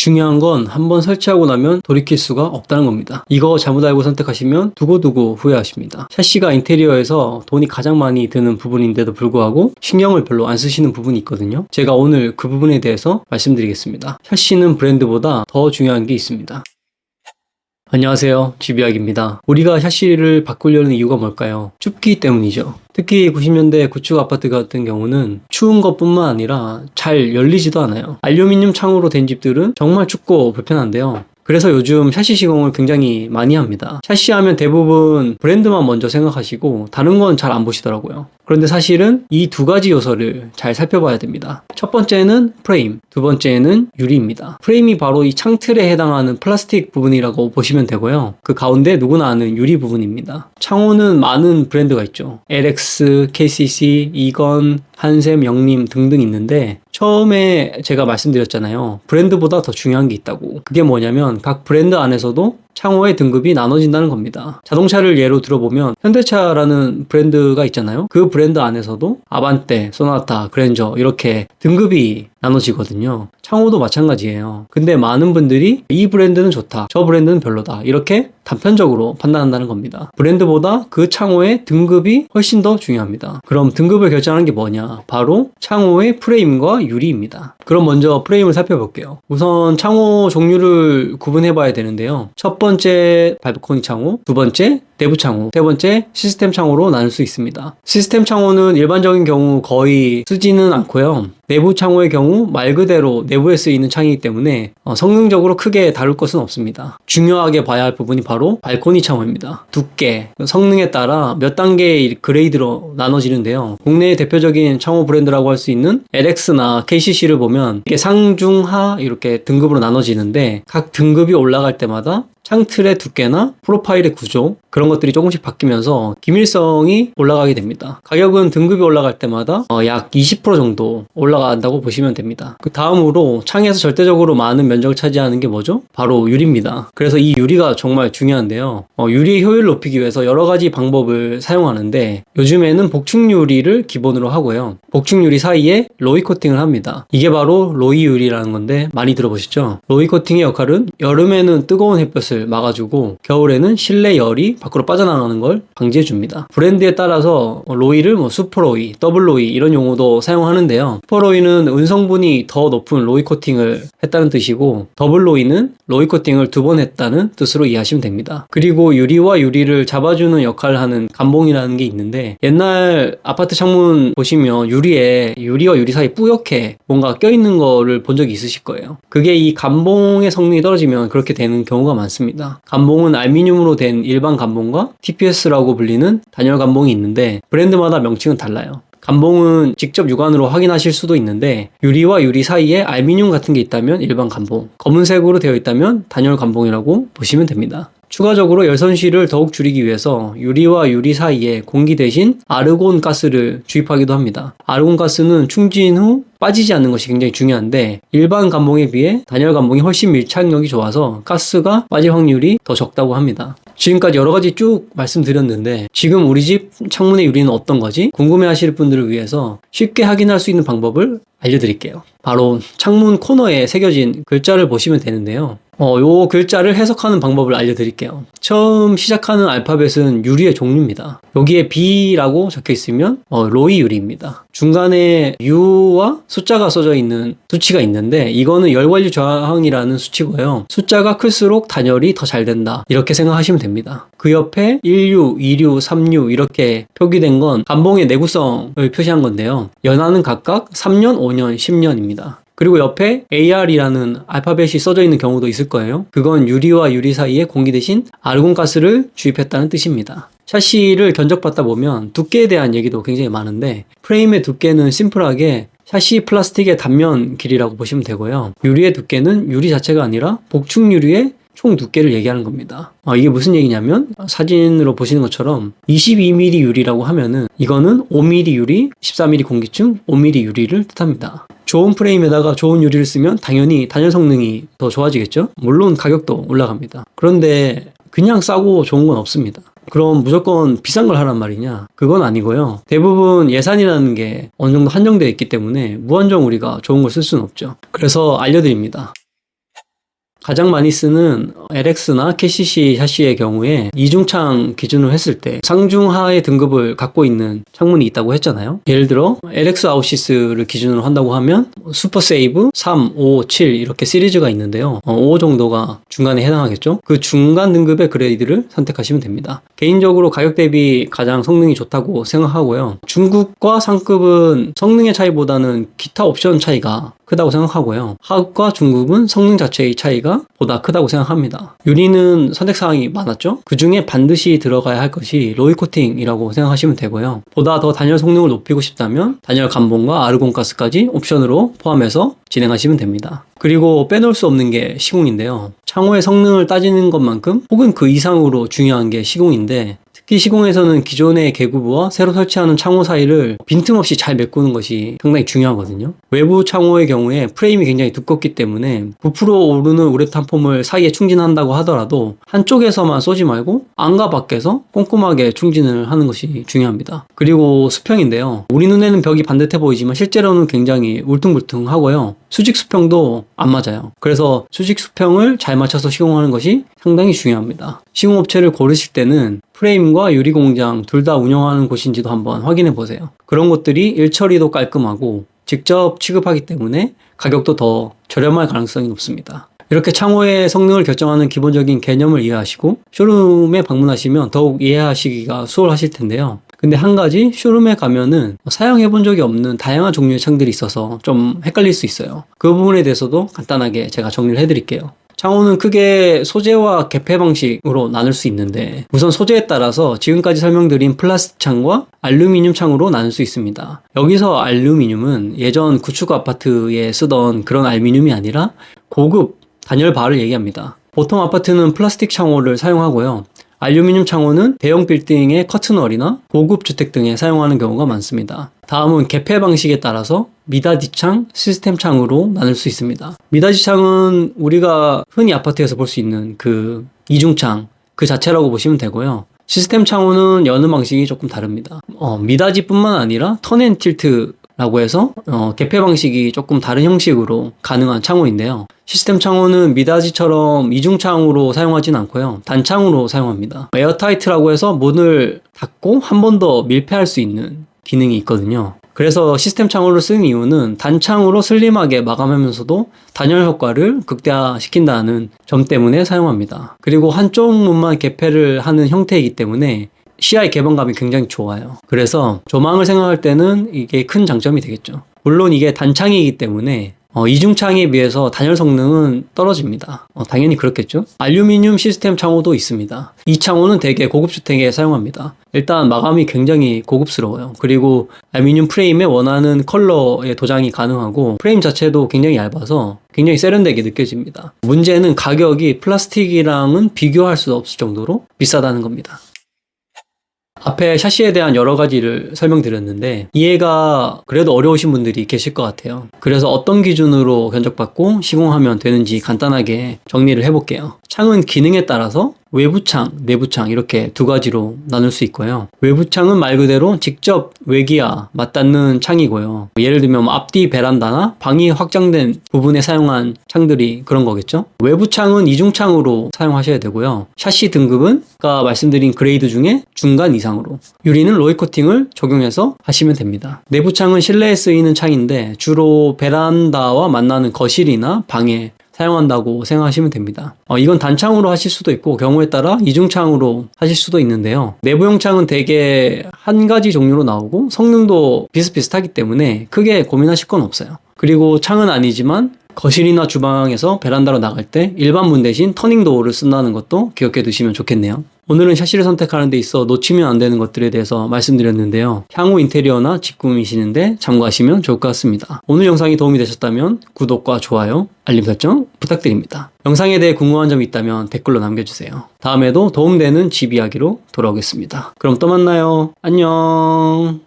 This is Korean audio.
중요한 건 한번 설치하고 나면 돌이킬 수가 없다는 겁니다. 이거 잘못 알고 선택하시면 두고두고 후회하십니다. 샤시가 인테리어에서 돈이 가장 많이 드는 부분인데도 불구하고 신경을 별로 안 쓰시는 부분이 있거든요. 제가 오늘 그 부분에 대해서 말씀드리겠습니다. 샤시는 브랜드보다 더 중요한 게 있습니다. 안녕하세요, 지비약입니다. 우리가 샤시를 바꾸려는 이유가 뭘까요? 춥기 때문이죠. 특히 90년대 구축 아파트 같은 경우는 추운 것뿐만 아니라 잘 열리지도 않아요. 알루미늄 창으로 된 집들은 정말 춥고 불편한데요. 그래서 요즘 샤시 시공을 굉장히 많이 합니다. 샤시 하면 대부분 브랜드만 먼저 생각하시고 다른 건 잘 안 보시더라고요. 그런데 사실은 이 두 가지 요소를 잘 살펴봐야 됩니다. 첫 번째는 프레임, 두 번째는 유리입니다. 프레임이 바로 이 창틀에 해당하는 플라스틱 부분이라고 보시면 되고요. 그 가운데 누구나 아는 유리 부분입니다. 창호는 많은 브랜드가 있죠. LX, KCC, 이건, 한샘, 영림 등등 있는데 처음에 제가 말씀드렸잖아요. 브랜드보다 더 중요한 게 있다고. 그게 뭐냐면 각 브랜드 안에서도 창호의 등급이 나눠진다는 겁니다. 자동차를 예로 들어보면 현대차라는 브랜드가 있잖아요. 그 브랜드 안에서도 아반떼, 소나타, 그랜저 이렇게 등급이 나눠지거든요. 창호도 마찬가지예요. 근데 많은 분들이 이 브랜드는 좋다, 저 브랜드는 별로다 이렇게 단편적으로 판단한다는 겁니다. 브랜드보다 그 창호의 등급이 훨씬 더 중요합니다. 그럼 등급을 결정하는 게 뭐냐? 바로 창호의 프레임과 유리입니다. 그럼 먼저 프레임을 살펴볼게요. 우선 창호 종류를 구분해 봐야 되는데요. 첫 번째 발코니 창호, 두 번째 내부 창호, 세 번째 시스템 창호로 나눌 수 있습니다. 시스템 창호는 일반적인 경우 거의 쓰지는 않고요. 내부 창호의 경우 말 그대로 내부에 쓰이는 창이기 때문에 성능적으로 크게 다룰 것은 없습니다. 중요하게 봐야 할 부분이 바로 발코니 창호입니다. 두께, 성능에 따라 몇 단계의 그레이드로 나눠지는데요. 국내의 대표적인 창호 브랜드라고 할 수 있는 LX나 KCC를 보면 이게 상중하 이렇게 등급으로 나눠지는데 각 등급이 올라갈 때마다 창틀의 두께나 프로파일의 구조 그런 것들이 조금씩 바뀌면서 기밀성이 올라가게 됩니다. 가격은 등급이 올라갈 때마다 약 20% 정도 올라간다고 보시면 됩니다. 그 다음으로 창에서 절대적으로 많은 면적을 차지하는 게 뭐죠? 바로 유리입니다. 그래서 이 유리가 정말 중요한데요. 유리의 효율을 높이기 위해서 여러 가지 방법을 사용하는데 요즘에는 복층 유리를 기본으로 하고요. 복층 유리 사이에 로이 코팅을 합니다. 이게 바로 로이 유리라는 건데 많이 들어보셨죠? 로이 코팅의 역할은 여름에는 뜨거운 햇볕을 막아주고 겨울에는 실내 열이 밖으로 빠져나가는 걸 방지해 줍니다. 브랜드에 따라서 로이를 슈퍼로이, 더블 로이 이런 용어도 사용하는데요. 슈퍼로이는 은성분이 더 높은 로이 코팅을 했다는 뜻이고 더블 로이는 로이 코팅을 2번 했다는 뜻으로 이해하시면 됩니다. 그리고 유리와 유리를 잡아주는 역할을 하는 감봉이라는 게 있는데 옛날 아파트 창문 보시면 유리에 유리와 유리 사이 뿌옇게 뭔가 껴있는 거를 본 적이 있으실 거예요. 그게 이 감봉의 성능이 떨어지면 그렇게 되는 경우가 많습니다. 감봉은 알루미늄으로 된 일반 감봉과 TPS라고 불리는 단열 감봉이 있는데 브랜드마다 명칭은 달라요. 감봉은 직접 육안으로 확인하실 수도 있는데 유리와 유리 사이에 알루미늄 같은 게 있다면 일반 감봉, 검은색으로 되어 있다면 단열 감봉이라고 보시면 됩니다. 추가적으로 열선실을 더욱 줄이기 위해서 유리와 유리 사이에 공기 대신 아르곤 가스를 주입하기도 합니다. 아르곤 가스는 충진 후 빠지지 않는 것이 굉장히 중요한데 일반 감봉에 비해 단열 감봉이 훨씬 밀착력이 좋아서 가스가 빠질 확률이 더 적다고 합니다. 지금까지 여러 가지 쭉 말씀드렸는데 지금 우리 집 창문의 유리는 어떤 거지? 궁금해 하실 분들을 위해서 쉽게 확인할 수 있는 방법을 알려드릴게요. 바로 창문 코너에 새겨진 글자를 보시면 되는데요. 요 글자를 해석하는 방법을 알려드릴게요. 처음 시작하는 알파벳은 유리의 종류입니다. 여기에 B라고 적혀 있으면 로이 유리입니다. 중간에 U와 숫자가 써져 있는 수치가 있는데 이거는 열관리 저항이라는 수치고요. 숫자가 클수록 단열이 더 잘 된다 이렇게 생각하시면 됩니다. 그 옆에 1U, 2U, 3U 이렇게 표기된 건 감봉의 내구성을 표시한 건데요. 연한은 각각 3년, 5년, 10년입니다. 그리고 옆에 AR이라는 알파벳이 써져 있는 경우도 있을 거예요. 그건 유리와 유리 사이에 공기 대신 아르곤 가스를 주입했다는 뜻입니다. 샤시를 견적받다 보면 두께에 대한 얘기도 굉장히 많은데 프레임의 두께는 심플하게 샤시 플라스틱의 단면 길이라고 보시면 되고요. 유리의 두께는 유리 자체가 아니라 복층 유리의 총 두께를 얘기하는 겁니다. 이게 무슨 얘기냐면 사진으로 보시는 것처럼 22mm 유리라고 하면은 이거는 5mm 유리, 14mm 공기층, 5mm 유리를 뜻합니다. 좋은 프레임에다가 좋은 유리를 쓰면 당연히 단열 성능이 더 좋아지겠죠? 물론 가격도 올라갑니다. 그런데 그냥 싸고 좋은 건 없습니다. 그럼 무조건 비싼 걸 하란 말이냐? 그건 아니고요. 대부분 예산이라는 게 어느 정도 한정되어 있기 때문에 무한정 우리가 좋은 걸 쓸 수는 없죠. 그래서 알려드립니다. 가장 많이 쓰는 LX나 KCC 샤시의 경우에 이중창 기준으로 했을 때 상중하의 등급을 갖고 있는 창문이 있다고 했잖아요. 예를 들어 LX 아웃시스를 기준으로 한다고 하면 슈퍼세이브 3, 5, 7 이렇게 시리즈가 있는데요. 5 정도가 중간에 해당하겠죠. 그 중간 등급의 그레이드를 선택하시면 됩니다. 개인적으로 가격 대비 가장 성능이 좋다고 생각하고요. 중급과 상급은 성능의 차이보다는 기타 옵션 차이가 크다고 생각하고요. 하급과 중급은 성능 자체의 차이가 보다 크다고 생각합니다. 유리는 선택사항이 많았죠? 그 중에 반드시 들어가야 할 것이 로이 코팅이라고 생각하시면 되고요. 보다 더 단열 성능을 높이고 싶다면 단열 감봉과 아르곤 가스까지 옵션으로 포함해서 진행하시면 됩니다. 그리고 빼놓을 수 없는 게 시공인데요. 창호의 성능을 따지는 것만큼 혹은 그 이상으로 중요한 게 시공인데, 특히 시공에서는 기존의 개구부와 새로 설치하는 창호 사이를 빈틈없이 잘 메꾸는 것이 상당히 중요하거든요. 외부 창호의 경우에 프레임이 굉장히 두껍기 때문에 부풀어 오르는 우레탄 폼을 사이에 충진한다고 하더라도 한쪽에서만 쏘지 말고 안과 밖에서 꼼꼼하게 충진을 하는 것이 중요합니다. 그리고 수평인데요. 우리 눈에는 벽이 반듯해 보이지만 실제로는 굉장히 울퉁불퉁하고요. 수직 수평도 안 맞아요. 그래서 수직 수평을 잘 맞춰서 시공하는 것이 상당히 중요합니다. 시공업체를 고르실 때는 프레임과 유리 공장 둘 다 운영하는 곳인지도 한번 확인해 보세요. 그런 것들이 일처리도 깔끔하고 직접 취급하기 때문에 가격도 더 저렴할 가능성이 높습니다. 이렇게 창호의 성능을 결정하는 기본적인 개념을 이해하시고 쇼룸에 방문하시면 더욱 이해하시기가 수월하실 텐데요. 근데 한 가지, 쇼룸에 가면은 사용해 본 적이 없는 다양한 종류의 창들이 있어서 좀 헷갈릴 수 있어요. 그 부분에 대해서도 간단하게 제가 정리를 해드릴게요. 창호는 크게 소재와 개폐 방식으로 나눌 수 있는데, 우선 소재에 따라서 지금까지 설명드린 플라스틱 창과 알루미늄 창으로 나눌 수 있습니다. 여기서 알루미늄은 예전 구축 아파트에 쓰던 그런 알루미늄이 아니라 고급 단열 바를 얘기합니다. 보통 아파트는 플라스틱 창호를 사용하고요. 알루미늄 창호는 대형 빌딩의 커튼월이나 고급 주택 등에 사용하는 경우가 많습니다. 다음은 개폐 방식에 따라서 미닫이 창, 시스템 창으로 나눌 수 있습니다. 미닫이 창은 우리가 흔히 아파트에서 볼 수 있는 그 이중창 그 자체라고 보시면 되고요. 시스템 창호는 여는 방식이 조금 다릅니다. 미닫이뿐만 아니라 턴앤틸트 라고 해서 개폐 방식이 조금 다른 형식으로 가능한 창호인데요. 시스템 창호는 미닫이처럼 이중창으로 사용하진 않고요. 단창으로 사용합니다. 에어타이트라고 해서 문을 닫고 한 번 더 밀폐할 수 있는 기능이 있거든요. 그래서 시스템 창호를 쓴 이유는 단창으로 슬림하게 마감하면서도 단열 효과를 극대화시킨다는 점 때문에 사용합니다. 그리고 한쪽 문만 개폐를 하는 형태이기 때문에 시야의 개방감이 굉장히 좋아요. 그래서 조망을 생각할 때는 이게 큰 장점이 되겠죠. 물론 이게 단창이기 때문에 이중창에 비해서 단열 성능은 떨어집니다. 당연히 그렇겠죠. 알루미늄 시스템 창호도 있습니다. 이 창호는 대개 고급 주택에 사용합니다. 일단 마감이 굉장히 고급스러워요. 그리고 알루미늄 프레임에 원하는 컬러의 도장이 가능하고 프레임 자체도 굉장히 얇아서 굉장히 세련되게 느껴집니다. 문제는 가격이 플라스틱이랑은 비교할 수 없을 정도로 비싸다는 겁니다. 앞에 샤시에 대한 여러 가지를 설명드렸는데 이해가 그래도 어려우신 분들이 계실 것 같아요. 그래서 어떤 기준으로 견적받고 시공하면 되는지 간단하게 정리를 해볼게요. 창은 기능에 따라서 외부창, 내부창 이렇게 두 가지로 나눌 수 있고요. 외부창은 말 그대로 직접 외기와 맞닿는 창이고요. 예를 들면 앞뒤 베란다나 방이 확장된 부분에 사용한 창들이 그런 거겠죠. 외부창은 이중창으로 사용하셔야 되고요. 샤시 등급은 아까 말씀드린 그레이드 중에 중간 이상으로, 유리는 로이 코팅을 적용해서 하시면 됩니다. 내부창은 실내에 쓰이는 창인데 주로 베란다와 만나는 거실이나 방에 사용한다고 생각하시면 됩니다. 이건 단창으로 하실 수도 있고 경우에 따라 이중창으로 하실 수도 있는데요. 내부용 창은 대개 한 가지 종류로 나오고 성능도 비슷비슷하기 때문에 크게 고민하실 건 없어요. 그리고 창은 아니지만 거실이나 주방에서 베란다로 나갈 때 일반 문 대신 터닝 도어를 쓴다는 것도 기억해 두시면 좋겠네요. 오늘은 샤시를 선택하는 데 있어 놓치면 안 되는 것들에 대해서 말씀드렸는데요. 향후 인테리어나 집 꾸미시는데 참고하시면 좋을 것 같습니다. 오늘 영상이 도움이 되셨다면 구독과 좋아요, 알림 설정 부탁드립니다. 영상에 대해 궁금한 점이 있다면 댓글로 남겨주세요. 다음에도 도움되는 집 이야기로 돌아오겠습니다. 그럼 또 만나요. 안녕.